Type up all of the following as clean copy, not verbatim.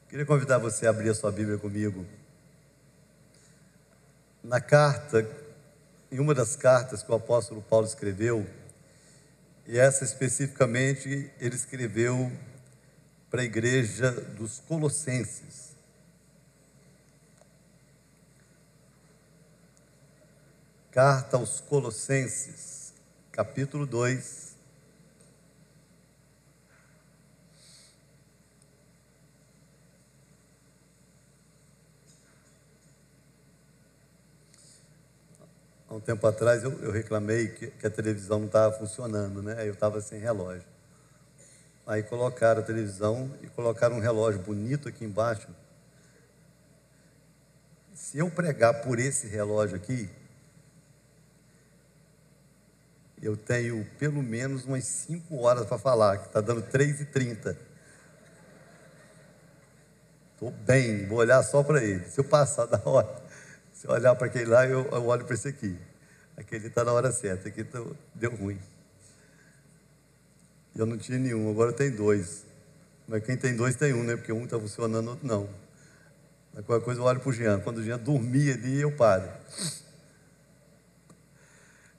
Queria convidar você a abrir a sua Bíblia comigo. Na carta, em uma das cartas que o apóstolo Paulo escreveu, e essa especificamente ele escreveu para a igreja dos Colossenses. Carta aos Colossenses, capítulo 2. Há um tempo atrás eu reclamei que a televisão não estava funcionando, né? Aí eu estava sem relógio. Aí colocaram a televisão e colocaram um relógio bonito aqui embaixo. Se eu pregar por esse relógio aqui, eu tenho pelo menos umas 5 horas para falar, que está dando 3h30. Estou bem, vou olhar só para ele. Se eu passar da hora, se eu olhar para aquele lá, eu olho para esse aqui. Aquele está na hora certa, aqui deu ruim. Eu não tinha nenhum, agora tem 2. Mas quem tem 2 tem um, né? Porque um está funcionando, o outro não. Mas qualquer coisa eu olho para o Jean. Quando o Jean dormir ali, eu paro.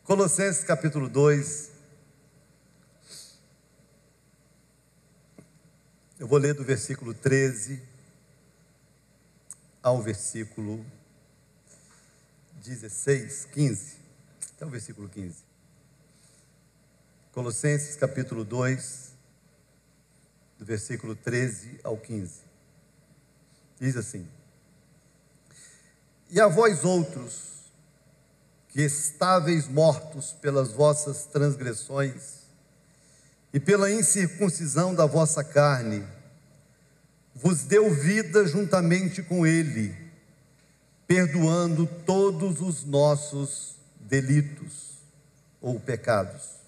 Colossenses capítulo 2. Eu vou ler do versículo 13 ao versículo 16, 15. Até o versículo 15. Colossenses capítulo 2, do versículo 13 ao 15. Diz assim: E a vós outros, que estáveis mortos pelas vossas transgressões e pela incircuncisão da vossa carne, vos deu vida juntamente com ele, perdoando todos os nossos delitos ou pecados,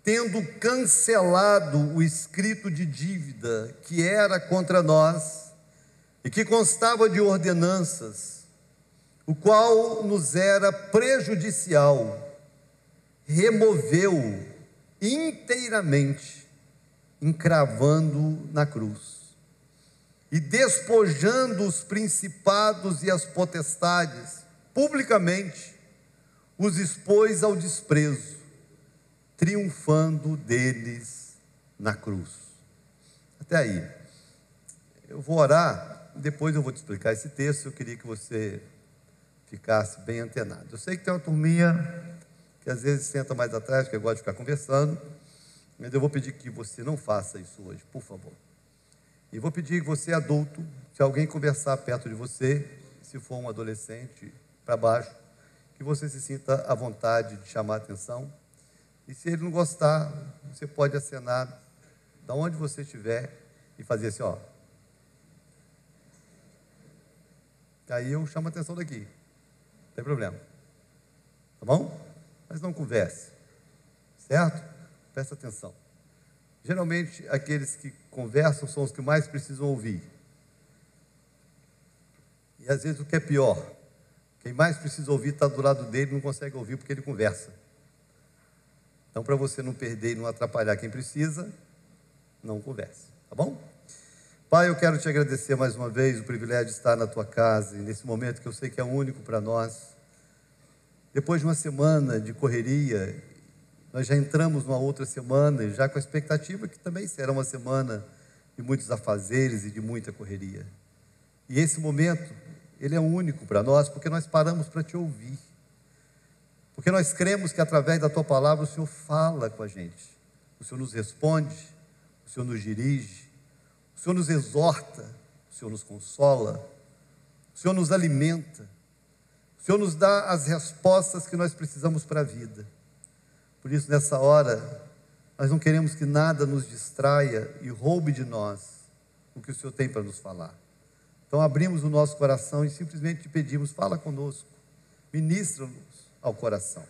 tendo cancelado o escrito de dívida que era contra nós e que constava de ordenanças, o qual nos era prejudicial, removeu inteiramente, encravando na cruz, e despojando os principados e as potestades, publicamente, os expôs ao desprezo, triunfando deles na cruz. Até aí. Eu vou orar, depois eu vou te explicar esse texto. Eu queria que você ficasse bem antenado. Eu sei que tem uma turminha que às vezes senta mais atrás, que gosta de ficar conversando, mas eu vou pedir que você não faça isso hoje, por favor. E vou pedir que você, adulto, se alguém conversar perto de você, se for um adolescente, para baixo, que você se sinta à vontade de chamar a atenção. E se ele não gostar, você pode acenar da onde você estiver e fazer assim, ó. Aí eu chamo a atenção daqui. Não tem problema. Tá bom? Mas não converse. Certo? Presta atenção. Geralmente, aqueles que conversam são os que mais precisam ouvir. E às vezes o que é pior, quem mais precisa ouvir está do lado dele e não consegue ouvir porque ele conversa. Então, para você não perder e não atrapalhar quem precisa, não converse, tá bom? Pai, eu quero te agradecer mais uma vez o privilégio de estar na tua casa, e nesse momento que eu sei que é único para nós. Depois de uma semana de correria, nós já entramos numa outra semana, e já com a expectativa que também será uma semana de muitos afazeres e de muita correria. E esse momento, ele é único para nós, porque nós paramos para te ouvir. Porque nós cremos que através da tua palavra o Senhor fala com a gente. O Senhor nos responde, o Senhor nos dirige, o Senhor nos exorta, o Senhor nos consola, o Senhor nos alimenta, o Senhor nos dá as respostas que nós precisamos para a vida. Por isso, nessa hora, nós não queremos que nada nos distraia e roube de nós o que o Senhor tem para nos falar. Então abrimos o nosso coração e simplesmente te pedimos, fala conosco, ministra-nos ao coração.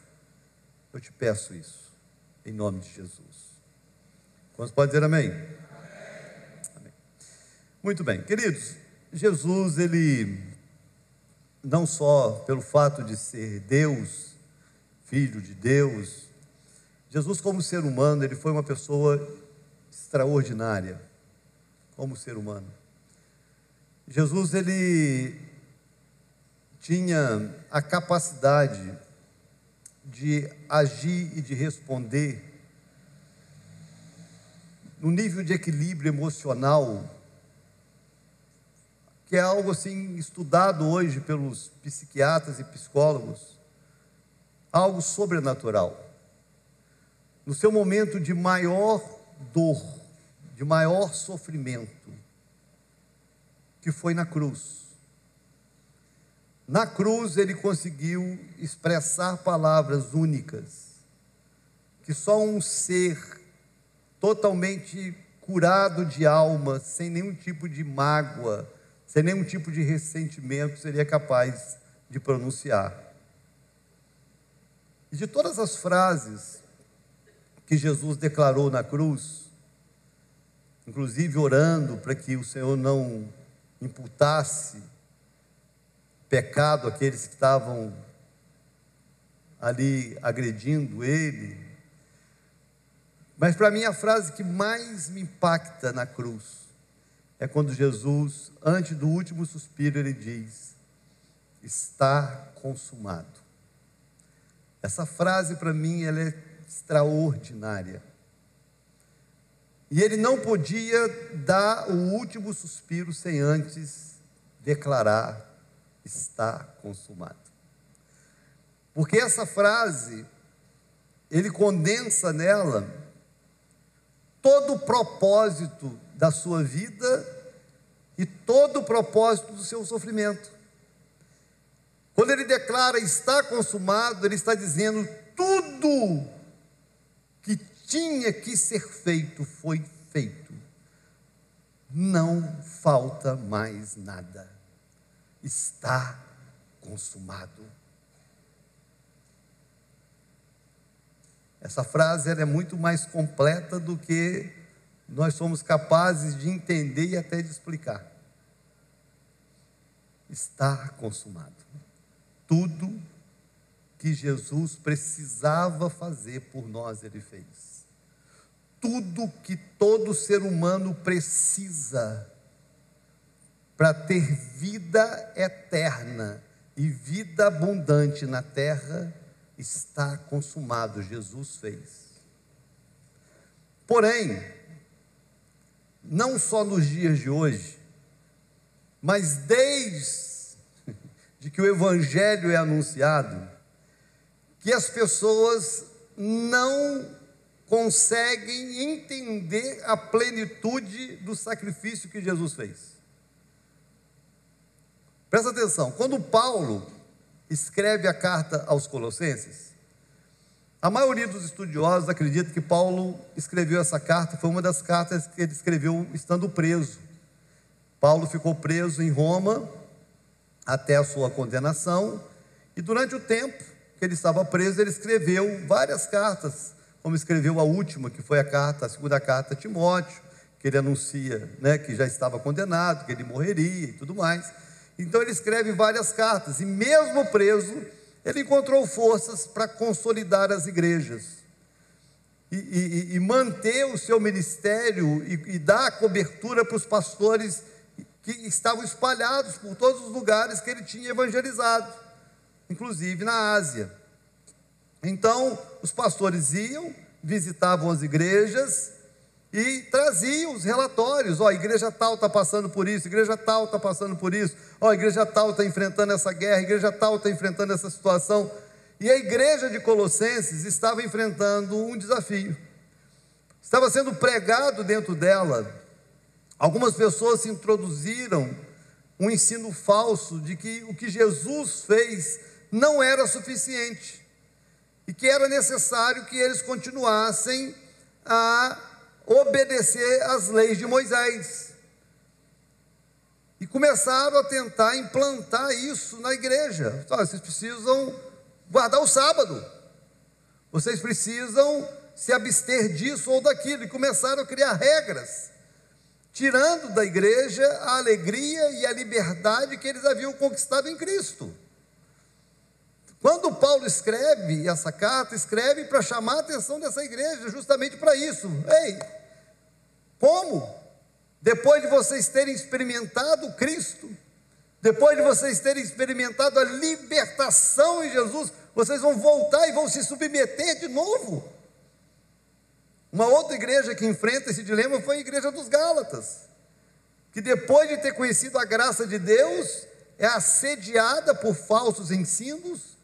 Eu te peço isso, em nome de Jesus. Quantos podem dizer amém? Amém. Muito bem, queridos, Jesus, ele não só pelo fato de ser Deus, Filho de Deus, Jesus como ser humano, ele foi uma pessoa extraordinária, como ser humano. Jesus, ele tinha a capacidade de agir e de responder no nível de equilíbrio emocional, que é algo assim estudado hoje pelos psiquiatras e psicólogos, algo sobrenatural. No seu momento de maior dor, de maior sofrimento, que foi na cruz. Na cruz ele conseguiu expressar palavras únicas, que só um ser totalmente curado de alma, sem nenhum tipo de mágoa, sem nenhum tipo de ressentimento, seria capaz de pronunciar. E de todas as frases que Jesus declarou na cruz, inclusive orando para que o Senhor não imputasse pecado àqueles que estavam ali agredindo ele, mas para mim a frase que mais me impacta na cruz é quando Jesus, antes do último suspiro, ele diz: está consumado. Essa frase para mim ela é extraordinária. E ele não podia dar o último suspiro sem antes declarar: está consumado. Porque essa frase, ele condensa nela todo o propósito da sua vida e todo o propósito do seu sofrimento. Quando ele declara está consumado, ele está dizendo: tudo que tinha que ser feito foi feito, não falta mais nada, está consumado. Essa frase ela é muito mais completa do que nós somos capazes de entender e até de explicar. Está consumado. Tudo que Jesus precisava fazer por nós, ele fez. Tudo que todo ser humano precisa para ter vida eterna e vida abundante na terra, está consumado, Jesus fez. Porém, não só nos dias de hoje, mas desde que o Evangelho é anunciado, que as pessoas não conseguem entender a plenitude do sacrifício que Jesus fez. Presta atenção, quando Paulo escreve a carta aos Colossenses, a maioria dos estudiosos acredita que Paulo escreveu essa carta, foi uma das cartas que ele escreveu estando preso. Paulo ficou preso em Roma até a sua condenação, e durante o tempo que ele estava preso, ele escreveu várias cartas, como escreveu a última, que foi a segunda carta a Timóteo, que ele anuncia, que já estava condenado, que ele morreria e tudo mais. Então ele escreve várias cartas, e mesmo preso, ele encontrou forças para consolidar as igrejas, e manter o seu ministério, e dar cobertura para os pastores que estavam espalhados por todos os lugares que ele tinha evangelizado, inclusive na Ásia. Então, os pastores iam, visitavam as igrejas e traziam os relatórios: a igreja tal está passando por isso, a igreja tal está passando por isso, a igreja tal está enfrentando essa guerra, a igreja tal está enfrentando essa situação. E a igreja de Colossenses estava enfrentando um desafio, estava sendo pregado dentro dela. Algumas pessoas se introduziram um ensino falso de que o que Jesus fez não era suficiente, e que era necessário que eles continuassem a obedecer às leis de Moisés, e começaram a tentar implantar isso na igreja. Vocês precisam guardar o sábado, vocês precisam se abster disso ou daquilo, e começaram a criar regras, tirando da igreja a alegria e a liberdade que eles haviam conquistado em Cristo. Quando Paulo escreve essa carta, escreve para chamar a atenção dessa igreja, justamente para isso. Ei, como? depois de vocês terem experimentado Cristo, depois de vocês terem experimentado a libertação em Jesus, vocês vão voltar e vão se submeter de novo. Uma outra igreja que enfrenta esse dilema foi a igreja dos Gálatas, que depois de ter conhecido a graça de Deus, é assediada por falsos ensinos.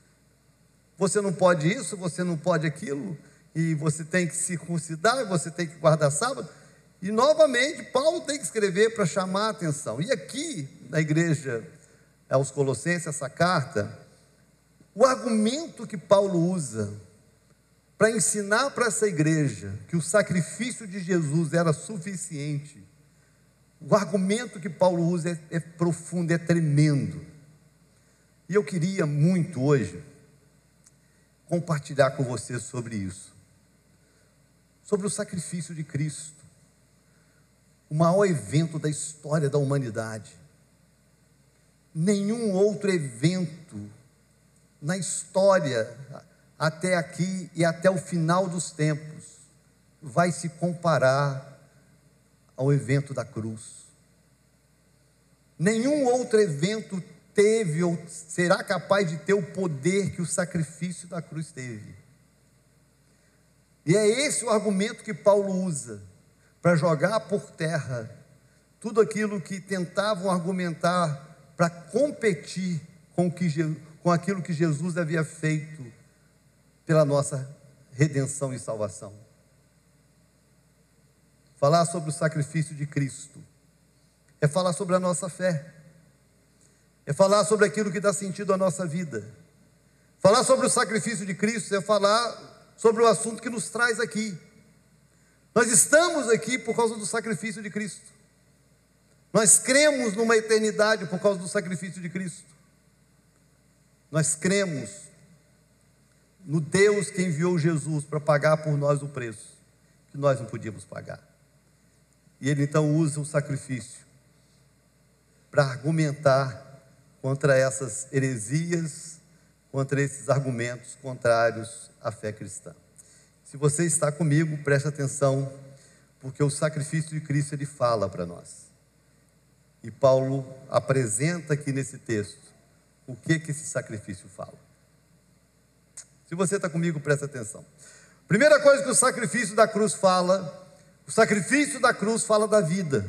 Você não pode isso, você não pode aquilo, e você tem que circuncidar, você tem que guardar sábado. E novamente Paulo tem que escrever para chamar a atenção. E aqui na igreja aos Colossenses, essa carta, o argumento que Paulo usa para ensinar para essa igreja que o sacrifício de Jesus era suficiente, o argumento que Paulo usa é profundo, é tremendo. E eu queria muito hoje compartilhar com você sobre isso, sobre o sacrifício de Cristo, o maior evento da história da humanidade. Nenhum outro evento na história até aqui e até o final dos tempos vai se comparar ao evento da cruz. Nenhum outro evento teve ou será capaz de ter o poder que o sacrifício da cruz teve. E é esse o argumento que Paulo usa para jogar por terra tudo aquilo que tentavam argumentar para competir com aquilo que Jesus havia feito pela nossa redenção e salvação. Falar sobre o sacrifício de Cristo é falar sobre a nossa fé, é falar sobre aquilo que dá sentido à nossa vida. Falar sobre o sacrifício de Cristo é falar sobre o assunto que nos traz aqui. Nós estamos aqui por causa do sacrifício de Cristo. Nós cremos numa eternidade por causa do sacrifício de Cristo. Nós cremos no Deus que enviou Jesus para pagar por nós o preço que nós não podíamos pagar. E Ele então usa o sacrifício para argumentar contra essas heresias, contra esses argumentos contrários à fé cristã. Se você está comigo, preste atenção, porque o sacrifício de Cristo ele fala para nós. E Paulo apresenta aqui nesse texto o que esse sacrifício fala. Se você está comigo, preste atenção. Primeira coisa que o sacrifício da cruz fala, o sacrifício da cruz fala da vida.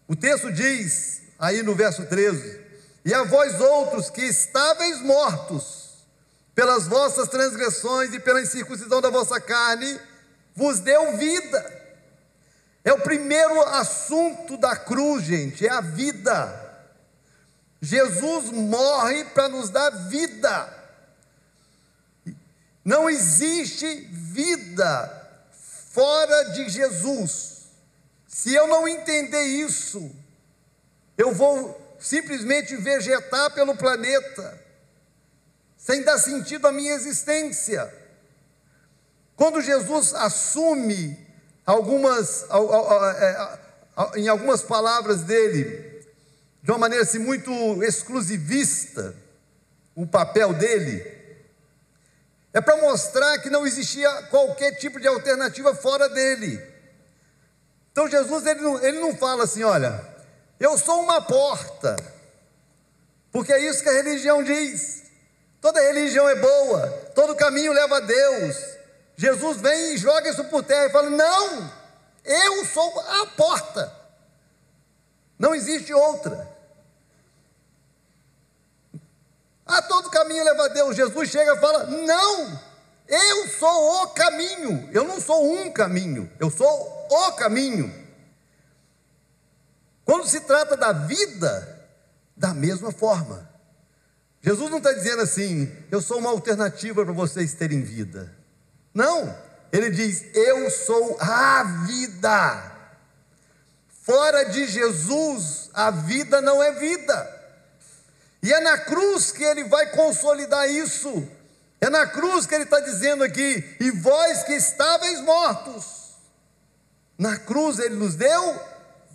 O texto diz, aí no verso 13, e a vós outros que estáveis mortos pelas vossas transgressões e pela incircuncisão da vossa carne, vos deu vida. É o primeiro assunto da cruz, gente, é a vida. Jesus morre para nos dar vida. Não existe vida fora de Jesus. Se eu não entender isso, eu vou simplesmente vegetar pelo planeta, sem dar sentido à minha existência. Quando Jesus assume em algumas palavras dele, de uma maneira assim, muito exclusivista, o papel dele, é para mostrar que não existia qualquer tipo de alternativa fora dele. Então Jesus ele não fala assim, olha, eu sou uma porta, porque é isso que a religião diz. Toda religião é boa, todo caminho leva a Deus. Jesus vem e joga isso por terra e fala, não, eu sou a porta, não existe outra. Todo caminho leva a Deus. Jesus chega e fala, não, eu sou o caminho, eu não sou um caminho, eu sou o caminho. Quando se trata da vida, da mesma forma. Jesus não está dizendo assim, eu sou uma alternativa para vocês terem vida. Não, ele diz, eu sou a vida. Fora de Jesus, a vida não é vida. E é na cruz que ele vai consolidar isso. É na cruz que ele está dizendo aqui, e vós que estáveis mortos. Na cruz ele nos deu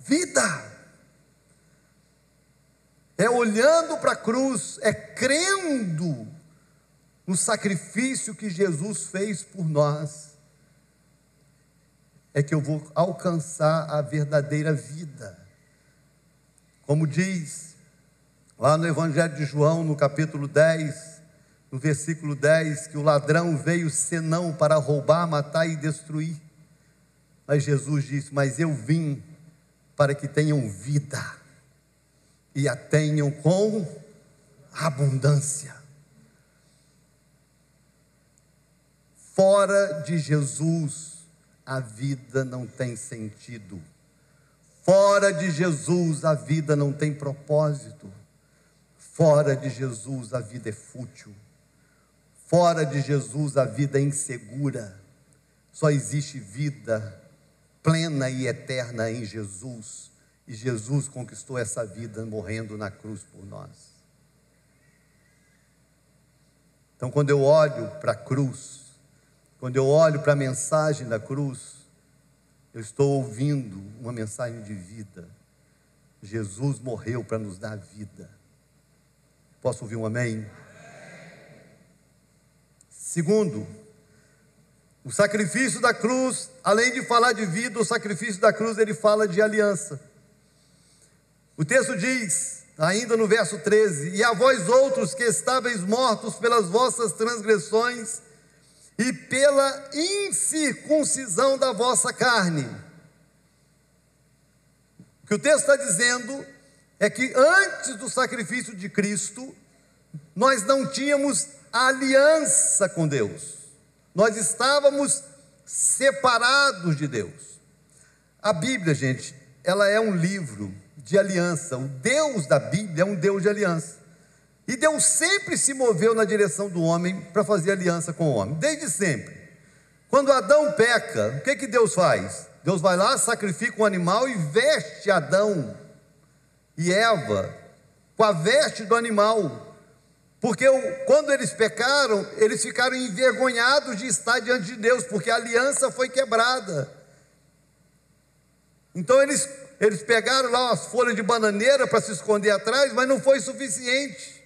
vida. É olhando para a cruz, é crendo no sacrifício que Jesus fez por nós. é que eu vou alcançar a verdadeira vida. Como diz lá no Evangelho de João, no capítulo 10, no versículo 10, que o ladrão veio senão para roubar, matar e destruir. Mas Jesus disse: mas eu vim para que tenham vida e a tenham com abundância. Fora de Jesus, a vida não tem sentido. Fora de Jesus, a vida não tem propósito. Fora de Jesus, a vida é fútil. Fora de Jesus, a vida é insegura. Só existe vida plena e eterna em Jesus. E Jesus conquistou essa vida morrendo na cruz por nós. Então, quando eu olho para a cruz, quando eu olho para a mensagem da cruz, eu estou ouvindo uma mensagem de vida. Jesus morreu para nos dar vida. Posso ouvir um amém? Segundo, o sacrifício da cruz, além de falar de vida, o sacrifício da cruz, ele fala de aliança. O texto diz, ainda no verso 13: e a vós outros que estáveis mortos pelas vossas transgressões e pela incircuncisão da vossa carne. O que o texto está dizendo é que antes do sacrifício de Cristo, nós não tínhamos aliança com Deus. Nós estávamos separados de Deus. A Bíblia, gente, ela é um livro de aliança. O Deus da Bíblia é um Deus de aliança. E Deus sempre se moveu na direção do homem para fazer aliança com o homem, desde sempre. Quando Adão peca, o que Deus faz? Deus vai lá, sacrifica um animal e veste Adão e Eva com a veste do animal. Porque quando eles pecaram, eles ficaram envergonhados de estar diante de Deus, porque a aliança foi quebrada. Então eles pegaram lá umas folhas de bananeira para se esconder atrás, mas não foi suficiente,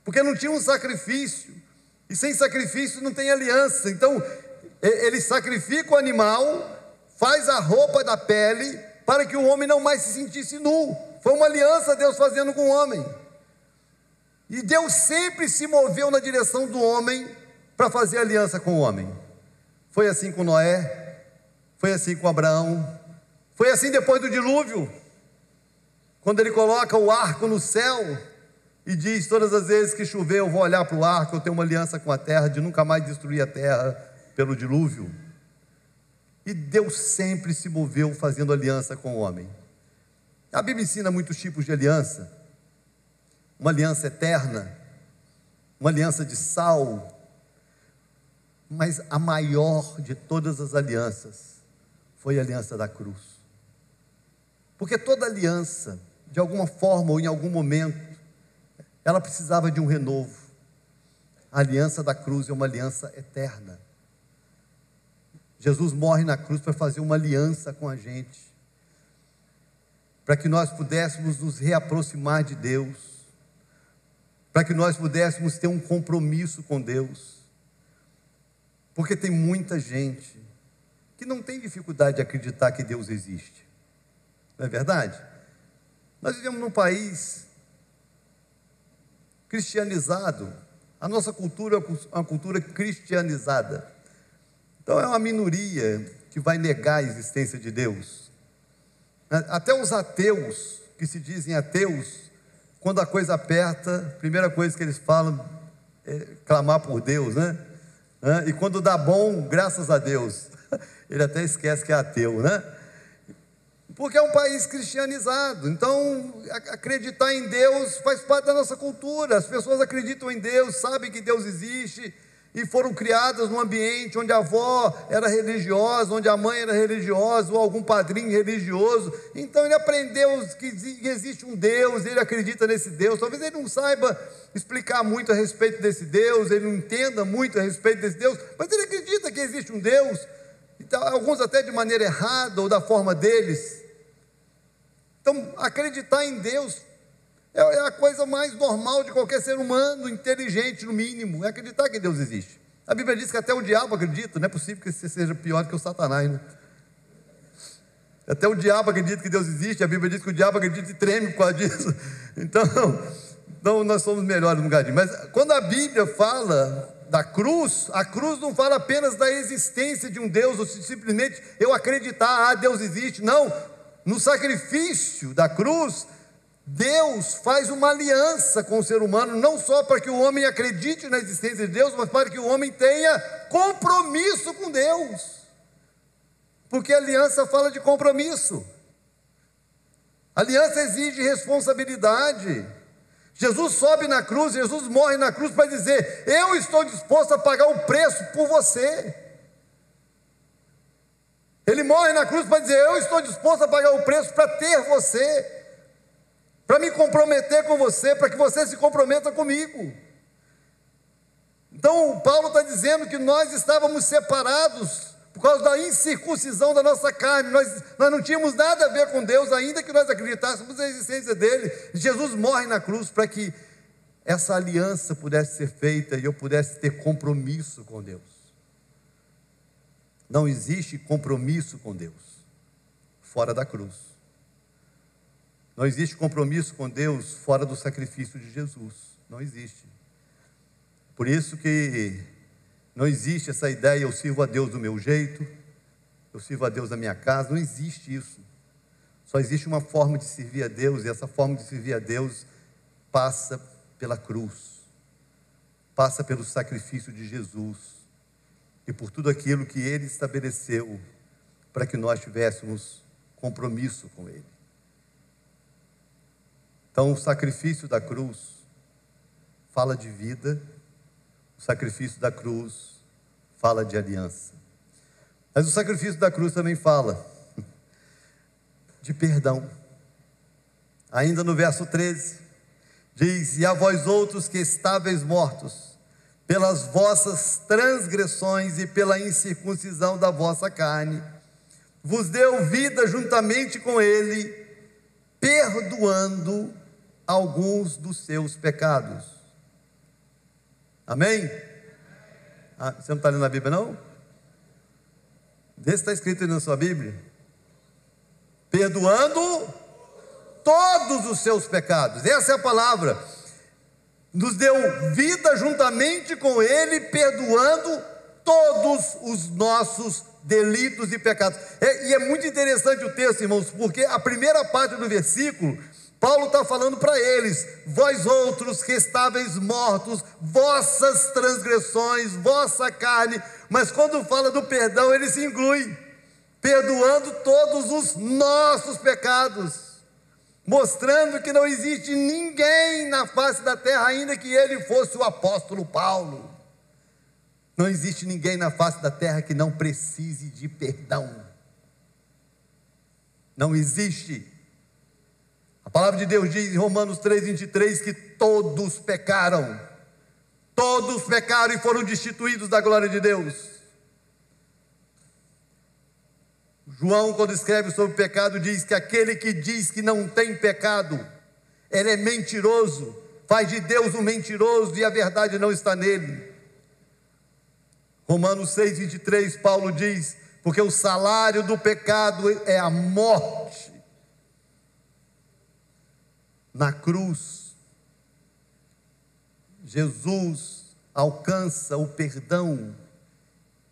porque não tinha um sacrifício, e sem sacrifício não tem aliança. Então eles sacrificam o animal, faz a roupa da pele, para que o homem não mais se sentisse nu. Foi uma aliança Deus fazendo com o homem. E Deus sempre se moveu na direção do homem para fazer aliança com o homem. Foi assim com Noé, foi assim com Abraão, foi assim depois do dilúvio, quando ele coloca o arco no céu e diz: todas as vezes que chover eu vou olhar para o arco, eu tenho uma aliança com a terra de nunca mais destruir a terra pelo dilúvio. E Deus sempre se moveu fazendo aliança com o homem. A Bíblia ensina muitos tipos de aliança. Uma aliança eterna, uma aliança de sal, mas a maior de todas as alianças foi a aliança da cruz. Porque toda aliança, de alguma forma ou em algum momento, ela precisava de um renovo. A aliança da cruz é uma aliança eterna. Jesus morre na cruz para fazer uma aliança com a gente, para que nós pudéssemos nos reaproximar de Deus, para que nós pudéssemos ter um compromisso com Deus. Porque tem muita gente que não tem dificuldade de acreditar que Deus existe, não é verdade? Nós vivemos num país cristianizado, a nossa cultura é uma cultura cristianizada. Então é uma minoria que vai negar a existência de Deus. Até os ateus, que se dizem ateus, quando a coisa aperta, a primeira coisa que eles falam é clamar por Deus, né? E quando dá bom, graças a Deus, ele até esquece que é ateu, né? Porque é um país cristianizado. Então acreditar em Deus faz parte da nossa cultura. As pessoas acreditam em Deus, sabem que Deus existe, e foram criadas num ambiente onde a avó era religiosa, onde a mãe era religiosa, ou algum padrinho religioso. Então ele aprendeu que existe um Deus, ele acredita nesse Deus. Talvez ele não saiba explicar muito a respeito desse Deus, ele não entenda muito a respeito desse Deus, mas ele acredita que existe um Deus. Então, alguns até de maneira errada, ou da forma deles. Então acreditar em Deus é a coisa mais normal de qualquer ser humano, inteligente no mínimo, é acreditar que Deus existe. A Bíblia diz que até o diabo acredita, não é possível que você seja pior do que o Satanás, né? Até o diabo acredita que Deus existe, a Bíblia diz que o diabo acredita e treme por causa disso. Então nós somos melhores um bocadinho. Mas quando a Bíblia fala da cruz, a cruz não fala apenas da existência de um Deus, ou simplesmente eu acreditar, Deus existe. Não, no sacrifício da cruz, Deus faz uma aliança com o ser humano, não só para que o homem acredite na existência de Deus, mas para que o homem tenha compromisso com Deus. Porque a aliança fala de compromisso. A aliança exige responsabilidade. Jesus sobe na cruz, Jesus morre na cruz para dizer: eu estou disposto a pagar o preço por você. Ele morre na cruz para dizer: eu estou disposto a pagar o preço para ter você, para me comprometer com você, para que você se comprometa comigo. Então Paulo está dizendo que nós estávamos separados por causa da incircuncisão da nossa carne. Nós não tínhamos nada a ver com Deus, ainda que nós acreditássemos na existência dele. Jesus morre na cruz para que essa aliança pudesse ser feita e eu pudesse ter compromisso com Deus. Não existe compromisso com Deus fora da cruz. Não existe compromisso com Deus fora do sacrifício de Jesus. Não existe. Por isso que não existe essa ideia: eu sirvo a Deus do meu jeito, eu sirvo a Deus da minha casa. Não existe isso. Só existe uma forma de servir a Deus, e essa forma de servir a Deus passa pela cruz, passa pelo sacrifício de Jesus e por tudo aquilo que Ele estabeleceu para que nós tivéssemos compromisso com Ele. Então, o sacrifício da cruz fala de vida, o sacrifício da cruz fala de aliança. Mas o sacrifício da cruz também fala de perdão. Ainda no verso 13, diz: e a vós outros que estáveis mortos, pelas vossas transgressões e pela incircuncisão da vossa carne, vos deu vida juntamente com Ele, perdoando alguns dos seus pecados. Amém? Você não está lendo a Bíblia, não? Vê se está escrito aí na sua Bíblia. Perdoando todos os seus pecados. Essa é a palavra. Nos deu vida juntamente com Ele, perdoando todos os nossos delitos e pecados. E é muito interessante o texto, irmãos, porque a primeira parte do versículo, Paulo está falando para eles: vós outros que estáveis mortos, vossas transgressões, vossa carne. Mas quando fala do perdão, ele se inclui, perdoando todos os nossos pecados, mostrando que não existe ninguém na face da terra, ainda que ele fosse o apóstolo Paulo, não existe ninguém na face da terra que não precise de perdão. Não existe. A palavra de Deus diz em Romanos 3:23 que todos pecaram e foram destituídos da glória de Deus. João, quando escreve sobre o pecado, diz que aquele que diz que não tem pecado, ele é mentiroso, faz de Deus um mentiroso e a verdade não está nele. Romanos 6:23, Paulo diz: porque o salário do pecado é a morte. Na cruz, Jesus alcança o perdão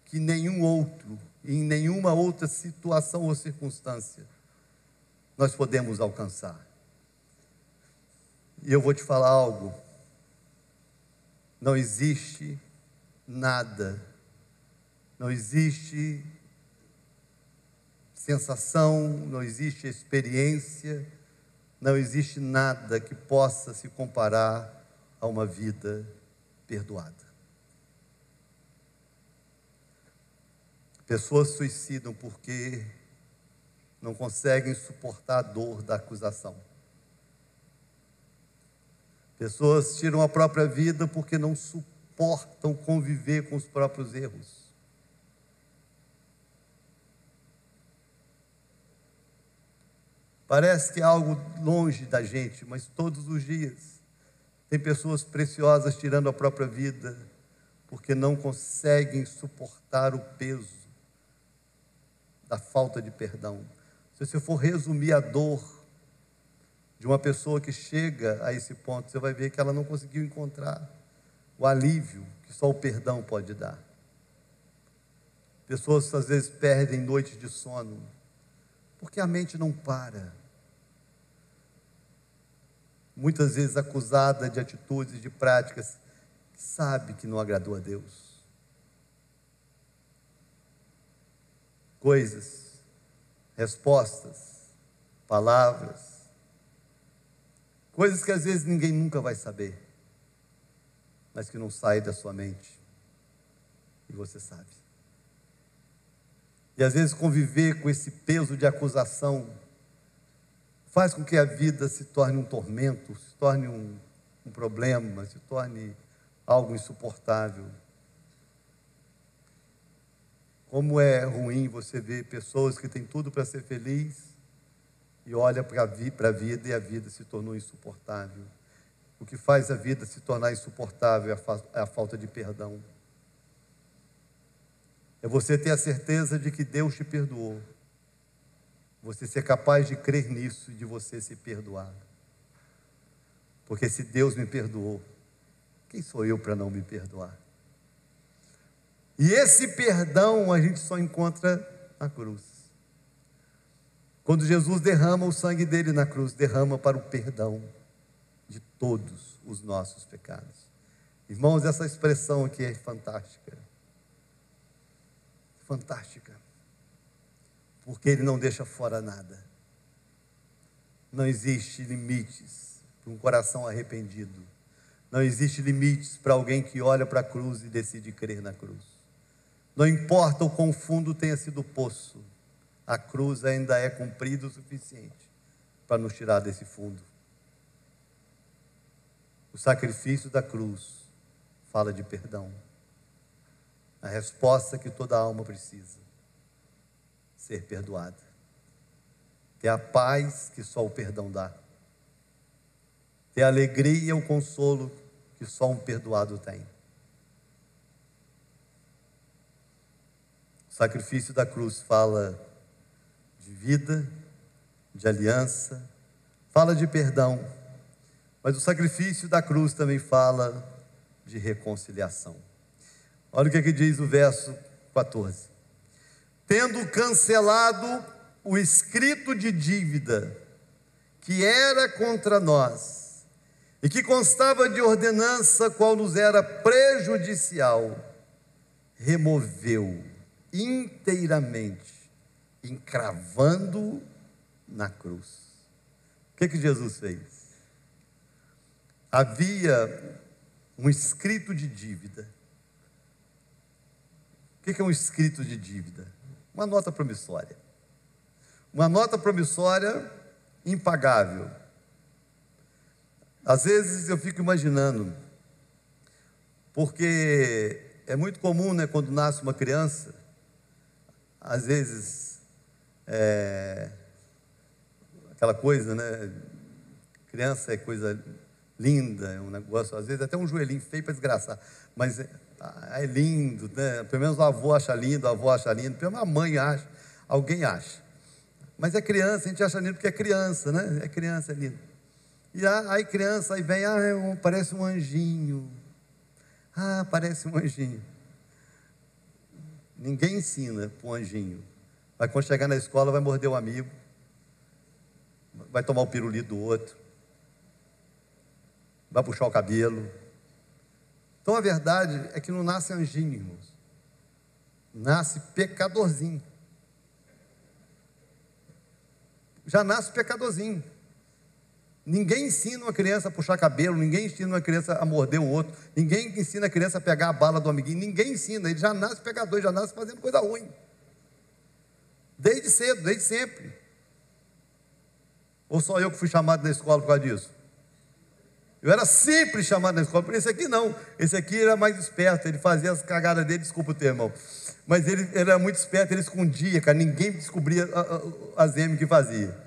que nenhum outro, em nenhuma outra situação ou circunstância, nós podemos alcançar. E eu vou te falar algo: não existe nada, não existe sensação, não existe experiência, não existe nada que possa se comparar a uma vida perdoada. Pessoas suicidam porque não conseguem suportar a dor da acusação. Pessoas tiram a própria vida porque não suportam conviver com os próprios erros. Parece que é algo longe da gente, mas todos os dias tem pessoas preciosas tirando a própria vida porque não conseguem suportar o peso da falta de perdão, Se você for resumir a dor de uma pessoa que chega a esse ponto, você vai ver que ela não conseguiu encontrar o alívio que só o perdão pode dar. Pessoas às vezes perdem noites de sono, porque a mente não para. Muitas vezes acusada de atitudes, de práticas, que sabe que não agradou a Deus. Coisas, respostas, palavras, coisas que às vezes ninguém nunca vai saber, mas que não saem da sua mente, e você sabe. E às vezes conviver com esse peso de acusação faz com que a vida se torne um tormento, se torne um problema, se torne algo insuportável. Como é ruim você ver pessoas que têm tudo para ser feliz e olha para a vida e a vida se tornou insuportável. O que faz a vida se tornar insuportável é a falta de perdão. É você ter a certeza de que Deus te perdoou. Você ser capaz de crer nisso e de você se perdoar. Porque se Deus me perdoou, quem sou eu para não me perdoar? E esse perdão a gente só encontra na cruz. Quando Jesus derrama o sangue dele na cruz, derrama para o perdão de todos os nossos pecados. Irmãos, essa expressão aqui é fantástica. Fantástica. Porque Ele não deixa fora nada. Não existe limites para um coração arrependido. Não existe limites para alguém que olha para a cruz e decide crer na cruz. Não importa o quão fundo tenha sido o poço, a cruz ainda é comprida o suficiente para nos tirar desse fundo. O sacrifício da cruz fala de perdão. A resposta que toda alma precisa: ser perdoada. Ter a paz que só o perdão dá. Ter a alegria e o consolo que só um perdoado tem. O sacrifício da cruz fala de vida, de aliança, fala de perdão, mas o sacrifício da cruz também fala de reconciliação. Olha o que diz o verso 14. Tendo cancelado o escrito de dívida que era contra nós e que constava de ordenança qual nos era prejudicial, removeu inteiramente, encravando na cruz. O que Jesus fez? Havia um escrito de dívida. O que é um escrito de dívida? Uma nota promissória. Uma nota promissória impagável. Às vezes eu fico imaginando, porque é muito comum, né, quando nasce uma criança, às vezes, aquela coisa, né, criança é coisa linda, é um negócio, às vezes até um joelhinho feio para desgraçar, mas é lindo, né? Pelo menos o avô acha lindo, a avó acha lindo, pelo menos a mãe acha, alguém acha. Mas é criança, a gente acha lindo porque é criança, né? É criança, é lindo. E aí criança, aí vem, parece um anjinho. Parece um anjinho. Ninguém ensina para um anjinho. Mas quando chegar na escola vai morder um amigo, vai tomar o pirulito do outro, vai puxar o cabelo. Então a verdade é que não nasce anjinho, irmãos. Nasce pecadorzinho. Já nasce pecadorzinho. Ninguém ensina uma criança a puxar cabelo, ninguém ensina uma criança a morder o outro, ninguém ensina a criança a pegar a bala do amiguinho, ninguém ensina, ele já nasce pecador, já nasce fazendo coisa ruim. Desde cedo, desde sempre. Ou só eu que fui chamado na escola por causa disso? Eu era sempre chamado na escola, por esse aqui não. Esse aqui era mais esperto, ele fazia as cagadas dele, desculpa o termo, irmão. Mas ele era muito esperto, ele escondia, cara, ninguém descobria as M que fazia.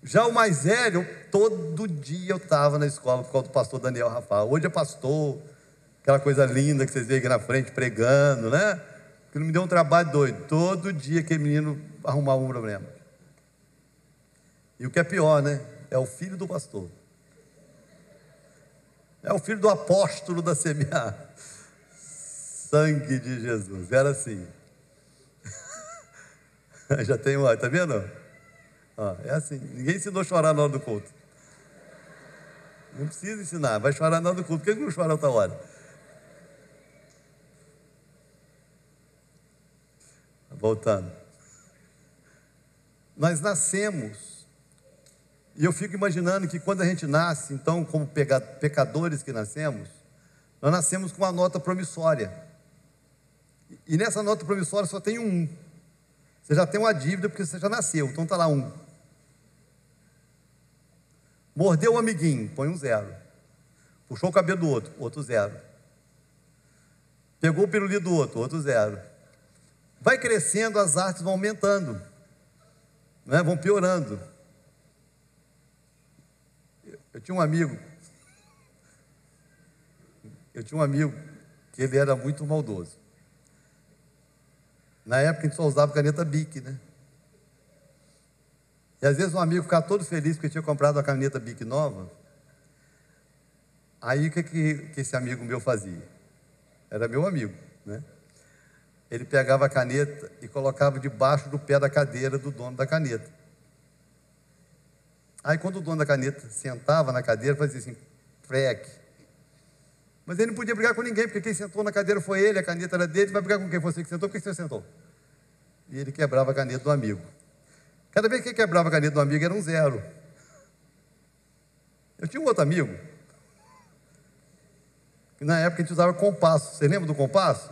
Já o mais velho, todo dia eu estava na escola por causa do pastor Daniel Rafael. Hoje é pastor, aquela coisa linda que vocês veem aqui na frente, pregando, né? Que não me deu um trabalho doido. Todo dia aquele menino arrumava um problema. E o que é pior, né? É o filho do pastor. É o filho do apóstolo da CMA. Sangue de Jesus. Era assim. Já tem um, tá vendo? Ó, é assim. Ninguém ensinou a chorar na hora do culto. Não precisa ensinar. Vai chorar na hora do culto. Por que não chora outra hora? Voltando. Nós nascemos. E eu fico imaginando que quando a gente nasce, então, como pecadores que nascemos, nós nascemos com uma nota promissória. E nessa nota promissória só tem um 1. Você já tem uma dívida porque você já nasceu, então está lá 1. Mordeu o amiguinho, põe um 0. Puxou o cabelo do outro 0. Pegou o pirulito do outro 0. Vai crescendo, as artes vão aumentando, né? Vão piorando. Eu tinha um amigo que ele era muito maldoso. Na época a gente só usava caneta Bic, né? E às vezes um amigo ficava todo feliz porque tinha comprado uma caneta Bic nova. Aí o que esse amigo meu fazia? Era meu amigo, né? Ele pegava a caneta e colocava debaixo do pé da cadeira do dono da caneta. Aí quando o dono da caneta sentava na cadeira, fazia assim, freque. Mas ele não podia brigar com ninguém, porque quem sentou na cadeira foi ele, a caneta era dele. Vai brigar com quem? Você que sentou, por que você sentou? E ele quebrava a caneta do amigo. Cada vez que ele quebrava a caneta do amigo era um 0. Eu tinha um outro amigo, que na época a gente usava compasso. Você lembra do compasso?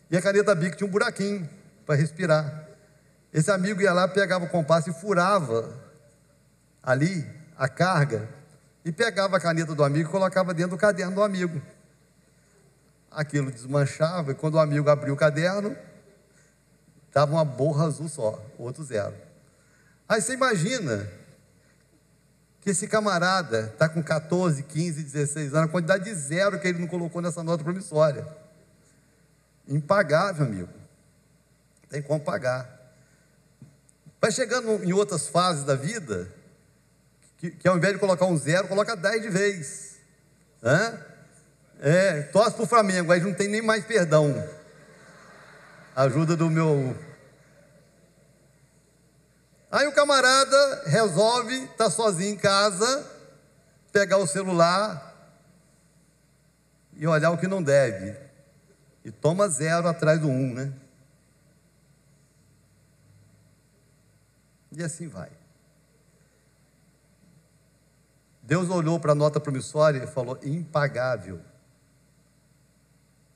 E a caneta Bic tinha um buraquinho para respirar. Esse amigo ia lá, pegava o compasso e furava ali a carga e pegava a caneta do amigo e colocava dentro do caderno do amigo. Aquilo desmanchava e quando o amigo abriu o caderno, estava uma borra azul só, outro 0. Aí você imagina que esse camarada está com 14, 15, 16 anos, a quantidade de 0 que ele não colocou nessa nota promissória. Impagável, amigo. Tem como pagar. Vai chegando em outras fases da vida, que ao invés de colocar um 0, coloca 10 de vez. Torce para o Flamengo, aí não tem nem mais perdão. Ajuda do meu... Aí o camarada resolve, está sozinho em casa, pegar o celular e olhar o que não deve. E toma 0 atrás do 1, né? E assim vai. Deus olhou para a nota promissória e falou, impagável.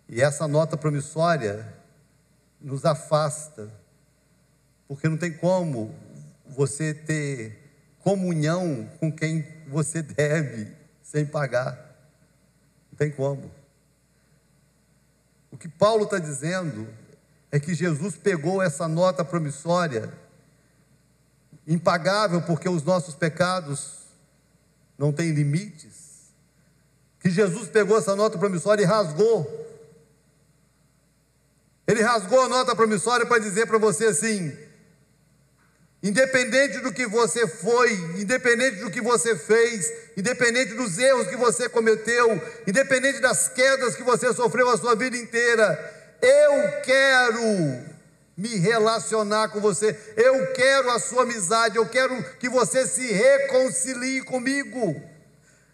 E essa nota promissória nos afasta, porque não tem como você ter comunhão com quem você deve sem pagar. Não tem como. O que Paulo está dizendo é que Jesus pegou essa nota promissória, impagável porque os nossos pecados não têm limites, que Jesus pegou essa nota promissória e rasgou. Ele rasgou a nota promissória para dizer para você assim, independente do que você foi, independente do que você fez, independente dos erros que você cometeu, independente das quedas que você sofreu a sua vida inteira, eu quero me relacionar com você, eu quero a sua amizade, eu quero que você se reconcilie comigo.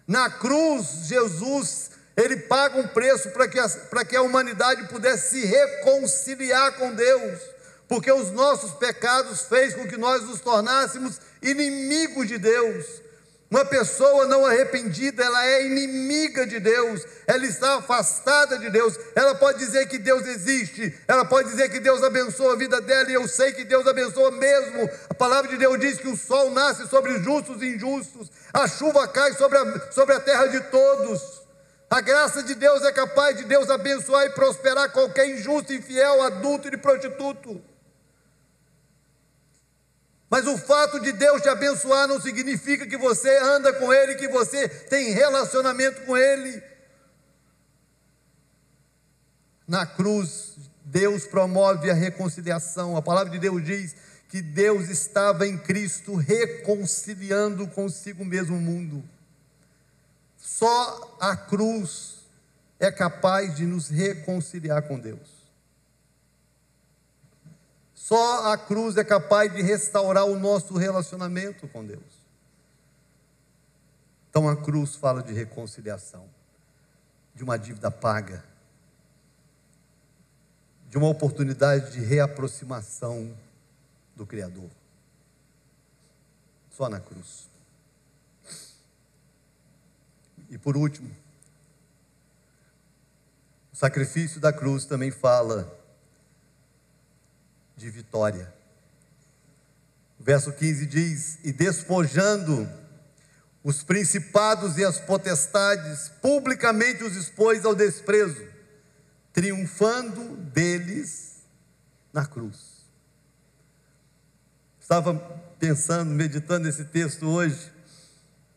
Na cruz, Jesus, ele paga um preço para que a humanidade pudesse se reconciliar com Deus, porque os nossos pecados fez com que nós nos tornássemos inimigos de Deus. Uma pessoa não arrependida, ela é inimiga de Deus, ela está afastada de Deus. Ela pode dizer que Deus existe, ela pode dizer que Deus abençoa a vida dela, e eu sei que Deus abençoa mesmo. A palavra de Deus diz que o sol nasce sobre justos e injustos, a chuva cai sobre a terra de todos. A graça de Deus é capaz de Deus abençoar e prosperar qualquer injusto, infiel, adúltero e prostituto. Mas o fato de Deus te abençoar não significa que você anda com Ele, que você tem relacionamento com Ele. Na cruz, Deus promove a reconciliação. A palavra de Deus diz que Deus estava em Cristo reconciliando consigo mesmo o mundo. Só a cruz é capaz de nos reconciliar com Deus. Só a cruz é capaz de restaurar o nosso relacionamento com Deus. Então a cruz fala de reconciliação, de uma dívida paga, de uma oportunidade de reaproximação do Criador. Só na cruz. E por último, o sacrifício da cruz também fala de vitória. O verso 15 diz: e despojando os principados e as potestades, publicamente os expôs ao desprezo, triunfando deles na cruz. Estava pensando, meditando esse texto hoje,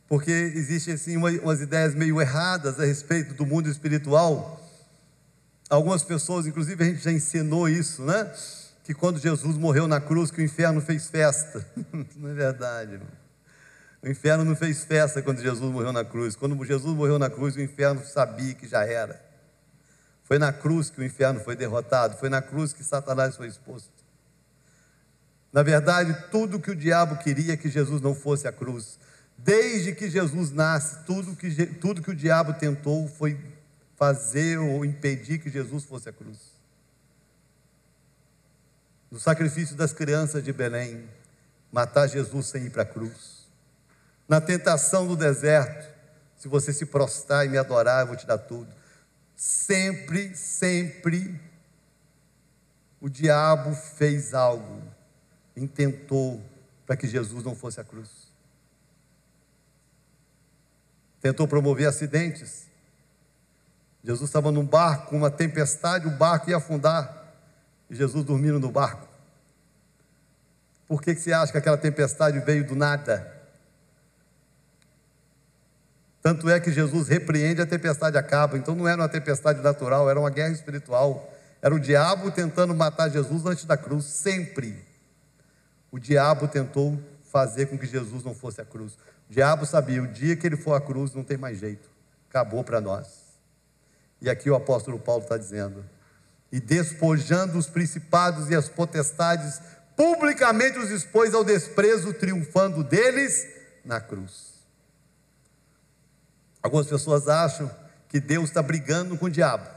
porque existem assim umas ideias meio erradas a respeito do mundo espiritual. Algumas pessoas, inclusive a gente já ensinou isso, né? Que quando Jesus morreu na cruz, que o inferno fez festa. Não é verdade, irmão. O inferno não fez festa quando Jesus morreu na cruz. Quando Jesus morreu na cruz, o inferno sabia que já era. Foi na cruz que o inferno foi derrotado. Foi na cruz que Satanás foi exposto. Na verdade, tudo que o diabo queria é que Jesus não fosse à cruz. Desde que Jesus nasce, tudo que o diabo tentou foi fazer ou impedir que Jesus fosse à cruz. No sacrifício das crianças de Belém, matar Jesus sem ir para a cruz. Na tentação do deserto, se você se prostrar e me adorar, eu vou te dar tudo. Sempre o diabo fez algo, intentou para que Jesus não fosse à cruz. Tentou promover acidentes. Jesus estava num barco, com uma tempestade, o barco ia afundar, e Jesus dormindo no barco. Por que você acha que aquela tempestade veio do nada? Tanto é que Jesus repreende, a tempestade acaba. Então não era uma tempestade natural, era uma guerra espiritual. Era o diabo tentando matar Jesus antes da cruz. Sempre o diabo tentou fazer com que Jesus não fosse à cruz. O diabo sabia, o dia que ele for à cruz não tem mais jeito, acabou para nós. E aqui o apóstolo Paulo está dizendo: e despojando os principados e as potestades, publicamente os expôs ao desprezo, triunfando deles na cruz. Algumas pessoas acham que Deus está brigando com o diabo,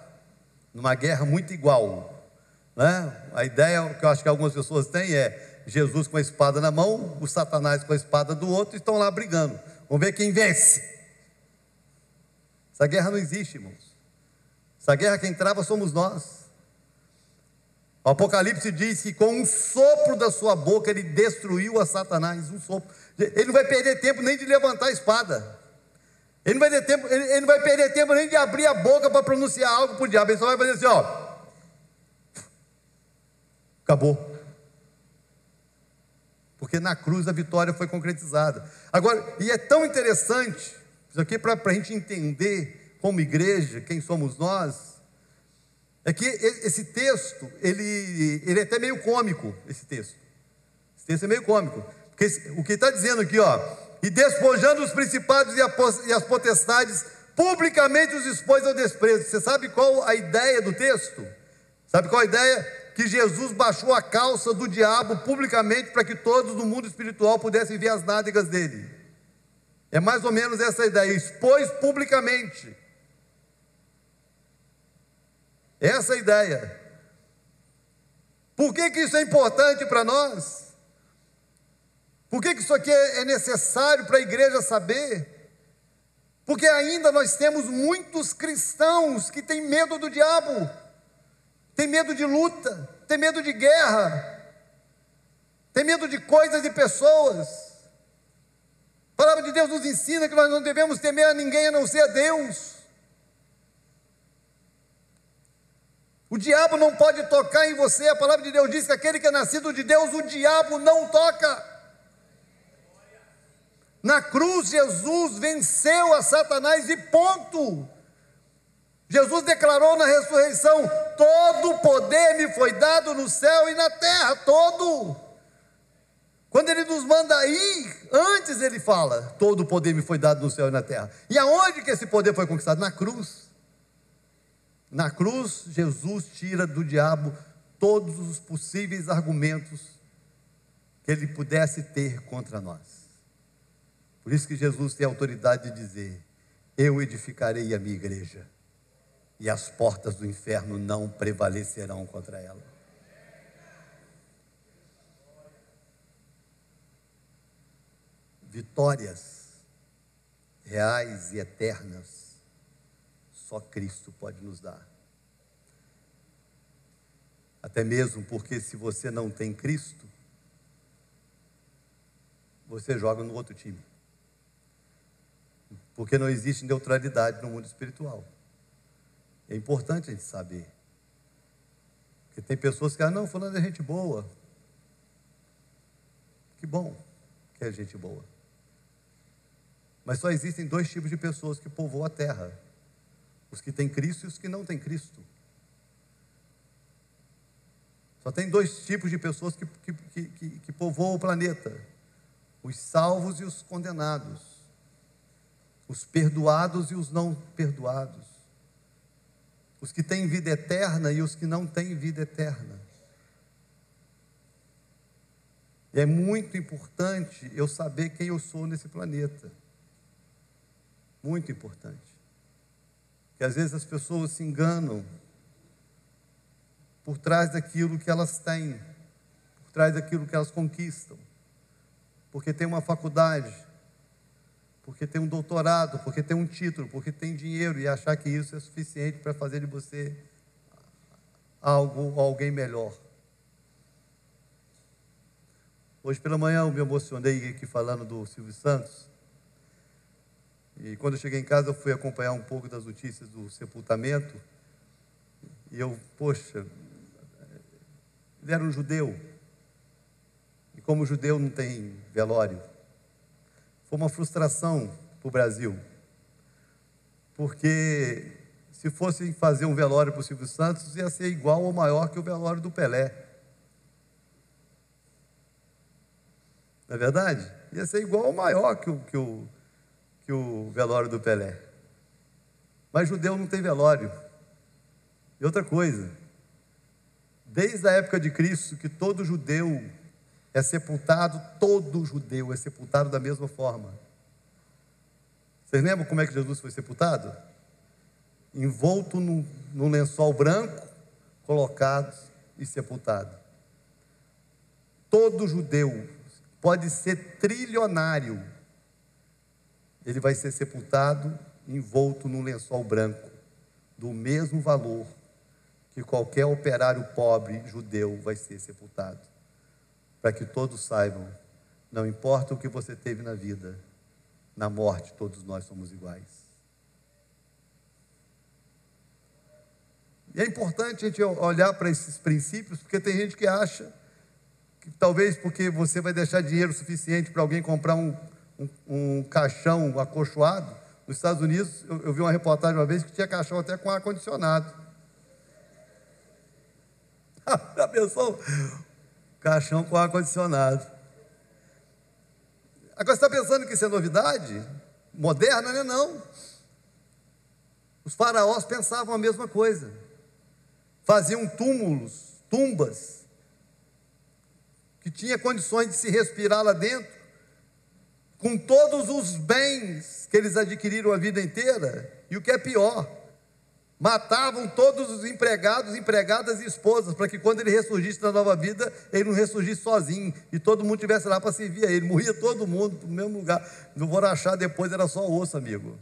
numa guerra muito igual, né? A ideia que eu acho que algumas pessoas têm é Jesus com a espada na mão, o Satanás com a espada do outro, e estão lá brigando. Vamos ver quem vence. Essa guerra não existe, irmãos. Essa guerra quem trava somos nós. O Apocalipse diz que com um sopro da sua boca ele destruiu a Satanás. Um sopro. Ele não vai perder tempo nem de levantar a espada. Ele não vai perder tempo nem de abrir a boca para pronunciar algo para o diabo. Ele só vai fazer assim, ó. Acabou. Porque na cruz a vitória foi concretizada. Agora, e é tão interessante, isso aqui para a gente entender como igreja, quem somos nós, é que esse texto, ele é até meio cômico, esse texto. Esse texto é meio cômico. Porque o que está dizendo aqui, ó, e despojando os principados e as potestades, publicamente os expôs ao desprezo. Você sabe qual a ideia do texto? Sabe qual a ideia? Que Jesus baixou a calça do diabo publicamente para que todos no mundo espiritual pudessem ver as nádegas dele. É mais ou menos essa ideia, expôs publicamente. Essa é a ideia. Por que isso é importante para nós? Por que isso aqui é necessário para a igreja saber? Porque ainda nós temos muitos cristãos que têm medo do diabo, têm medo de luta, têm medo de guerra, têm medo de coisas e pessoas. A palavra de Deus nos ensina que nós não devemos temer a ninguém a não ser a Deus. O diabo não pode tocar em você. A palavra de Deus diz que aquele que é nascido de Deus, o diabo não toca. Na cruz, Jesus venceu a Satanás e ponto. Jesus declarou na ressurreição: todo poder me foi dado no céu e na terra, todo. Quando ele nos manda ir, antes ele fala: todo o poder me foi dado no céu e na terra. E aonde que esse poder foi conquistado? Na cruz. Na cruz, Jesus tira do diabo todos os possíveis argumentos que ele pudesse ter contra nós. Por isso que Jesus tem a autoridade de dizer: eu edificarei a minha igreja, e as portas do inferno não prevalecerão contra ela. Vitórias reais e eternas só Cristo pode nos dar. Até mesmo porque se você não tem Cristo, você joga no outro time. Porque não existe neutralidade no mundo espiritual. É importante a gente saber. Porque tem pessoas que não, fulano é gente boa. Que bom que é gente boa. Mas só existem dois tipos de pessoas que povoam a terra: os que têm Cristo e os que não têm Cristo. Só tem dois tipos de pessoas que povoam o planeta: os salvos e os condenados, os perdoados e os não perdoados, os que têm vida eterna e os que não têm vida eterna. E é muito importante eu saber quem eu sou nesse planeta. Muito importante. Que às vezes as pessoas se enganam por trás daquilo que elas têm, por trás daquilo que elas conquistam, porque tem uma faculdade, porque tem um doutorado, porque tem um título, porque tem dinheiro, e achar que isso é suficiente para fazer de você alguém melhor. Hoje pela manhã eu me emocionei aqui falando do Silvio Santos. E quando eu cheguei em casa, eu fui acompanhar um pouco das notícias do sepultamento. E eu, poxa, ele era um judeu. E como judeu não tem velório. Foi uma frustração para o Brasil. Porque se fossem fazer um velório para o Silvio Santos, ia ser igual ou maior que o velório do Pelé. Não é verdade? Ia ser igual ou maior que o velório do Pelé. Mas judeu não tem velório. E outra coisa, desde a época de Cristo, que todo judeu é sepultado da mesma forma. Vocês lembram como é que Jesus foi sepultado? Envolto num lençol branco, colocado e sepultado. Todo judeu pode ser trilionário, ele vai ser sepultado envolto num lençol branco, do mesmo valor que qualquer operário pobre judeu vai ser sepultado, para que todos saibam, não importa o que você teve na vida, na morte todos nós somos iguais. E é importante a gente olhar para esses princípios, porque tem gente que acha que talvez porque você vai deixar dinheiro suficiente para alguém comprar um caixão acolchoado. Nos Estados Unidos, eu vi uma reportagem uma vez que tinha caixão até com ar-condicionado. Já pensou? Caixão com ar-condicionado. Agora você está pensando que isso é novidade? Moderna, né? Não. Os faraós pensavam a mesma coisa. Faziam túmulos, tumbas, que tinha condições de se respirar lá dentro, com todos os bens que eles adquiriram a vida inteira, e o que é pior, matavam todos os empregados, empregadas e esposas, para que quando ele ressurgisse na nova vida, ele não ressurgisse sozinho, e todo mundo estivesse lá para servir a ele. Morria todo mundo no mesmo lugar. Não vou achar depois, era só osso, amigo.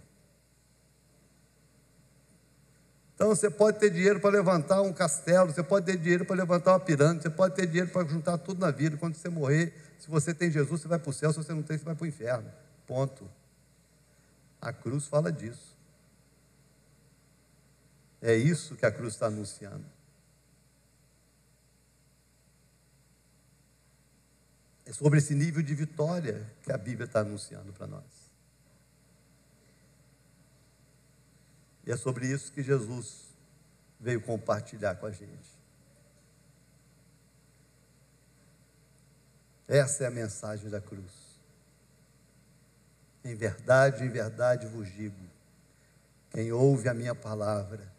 Então você pode ter dinheiro para levantar um castelo, você pode ter dinheiro para levantar uma pirâmide, você pode ter dinheiro para juntar tudo na vida. Quando você morrer, se você tem Jesus, você vai para o céu, se você não tem, você vai para o inferno. Ponto. A cruz fala disso. É isso que a cruz está anunciando. É sobre esse nível de vitória que a Bíblia está anunciando para nós. E é sobre isso que Jesus veio compartilhar com a gente. Essa é a mensagem da cruz. Em verdade vos digo: quem ouve a minha palavra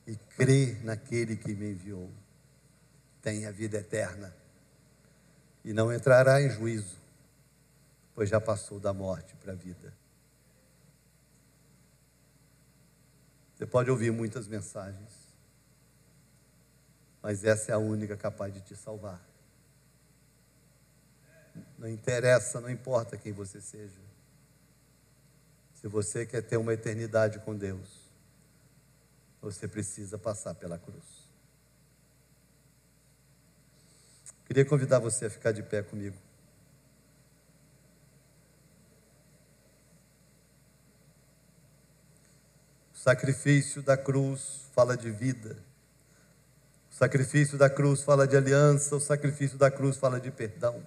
e crê naquele que me enviou, tem a vida eterna e não entrará em juízo, pois já passou da morte para a vida. Você pode ouvir muitas mensagens, mas essa é a única capaz de te salvar. Não interessa, não importa quem você seja. Se você quer ter uma eternidade com Deus, você precisa passar pela cruz. Queria convidar você a ficar de pé comigo. O sacrifício da cruz fala de vida. O sacrifício da cruz fala de aliança. O sacrifício da cruz fala de perdão.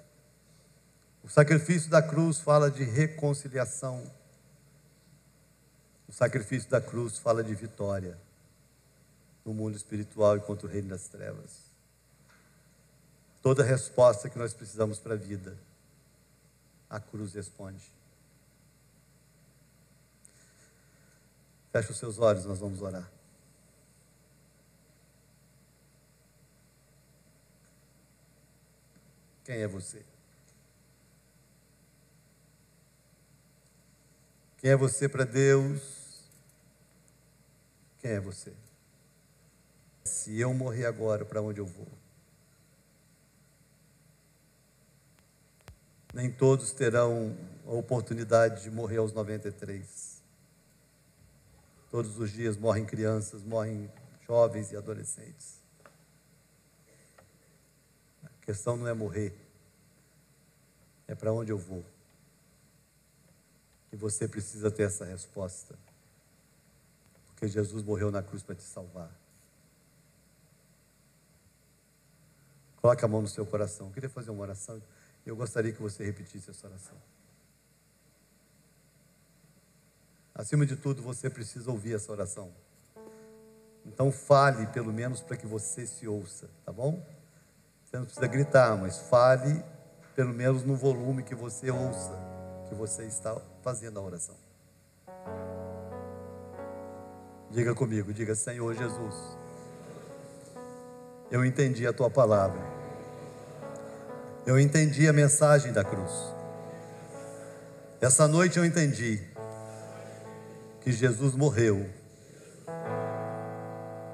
O sacrifício da cruz fala de reconciliação. O sacrifício da cruz fala de vitória no mundo espiritual e contra o reino das trevas. Toda resposta que nós precisamos para a vida, a cruz responde. Feche os seus olhos, nós vamos orar. Quem é você? Quem é você para Deus? Quem é você? Se eu morrer agora, para onde eu vou? Nem todos terão a oportunidade de morrer aos 93. Todos os dias morrem crianças, morrem jovens e adolescentes. A questão não é morrer, é para onde eu vou. E você precisa ter essa resposta, porque Jesus morreu na cruz para te salvar. Coloque a mão no seu coração. Eu queria fazer uma oração. Eu gostaria que você repetisse essa oração. Acima de tudo, você precisa ouvir essa oração. Então fale, pelo menos, para que você se ouça, tá bom? Você não precisa gritar, mas fale, pelo menos no volume que você ouça, que você está fazendo a oração. Diga comigo, diga: Senhor Jesus, eu entendi a tua palavra. Eu entendi a mensagem da cruz. Essa noite eu entendi que Jesus morreu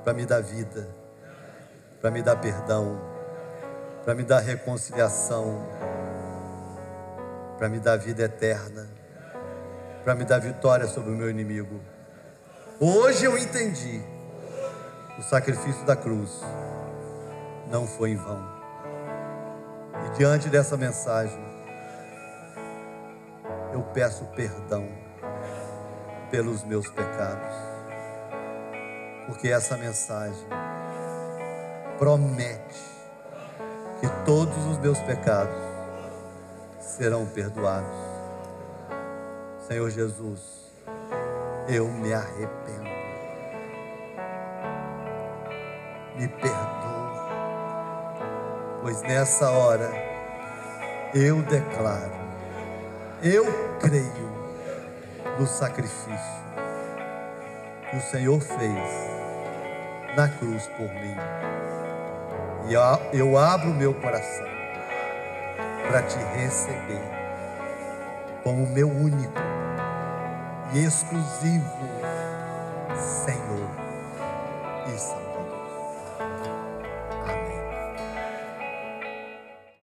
para me dar vida, para me dar perdão, para me dar reconciliação, para me dar vida eterna, para me dar vitória sobre o meu inimigo. Hoje eu entendi: o sacrifício da cruz não foi em vão. E diante dessa mensagem, eu peço perdão pelos meus pecados, porque essa mensagem promete que todos os meus pecados serão perdoados. Senhor Jesus, eu me arrependo, me perdoa, pois nessa hora eu declaro, eu creio no sacrifício que o Senhor fez na cruz por mim. E eu abro o meu coração para te receber como meu único e exclusivo Senhor e Salvador.